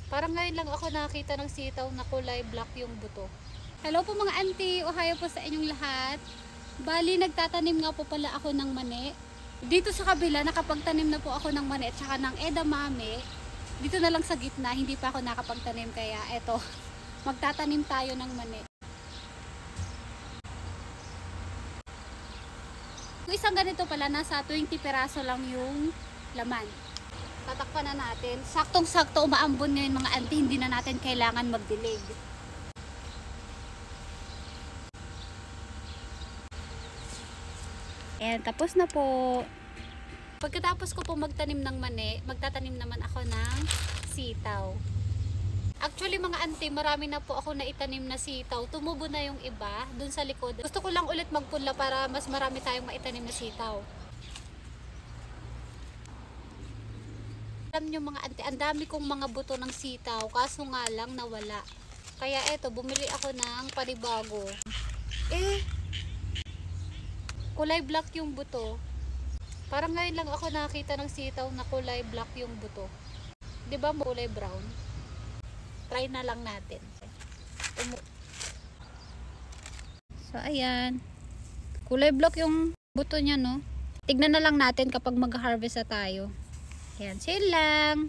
Parang ngayon lang ako nakakita ng sitaw na kulay black yung buto. Hello po mga auntie, ohayo po sa inyong lahat. Bali, nagtatanim nga po pala ako ng mani. Dito sa kabila, nakapagtanim na po ako ng mani at saka ng edamame. Dito na lang sa gitna, hindi pa ako nakapagtanim, kaya eto, magtatanim tayo ng mani. Yung isang ganito pala, nasa 20 peraso lang yung laman. Tatakpan na natin. Saktong-sakto umaambon ngayon mga auntie, hindi na natin kailangan magdilig. Ayan, tapos na po. Pagkatapos ko po magtanim ng mani, magtatanim naman ako ng sitaw. Actually mga auntie, marami na po ako na itanim na sitaw. Tumubo na yung iba dun sa likod. Gusto ko lang ulit magpunla para mas marami tayong maitanim na sitaw. Alam nyo mga auntie, ang dami kong mga buto ng sitaw, kaso nga lang nawala. Kaya eto, bumili ako ng panibago. Kulay black yung buto. Parang ngayon lang ako nakakita ng sitaw na kulay black yung buto. 'Di ba kulay brown? Try na lang natin. So ayan. Kulay black yung buto niya, no. Tignan na lang natin kapag mag-harvest na tayo. Ayan, chill lang.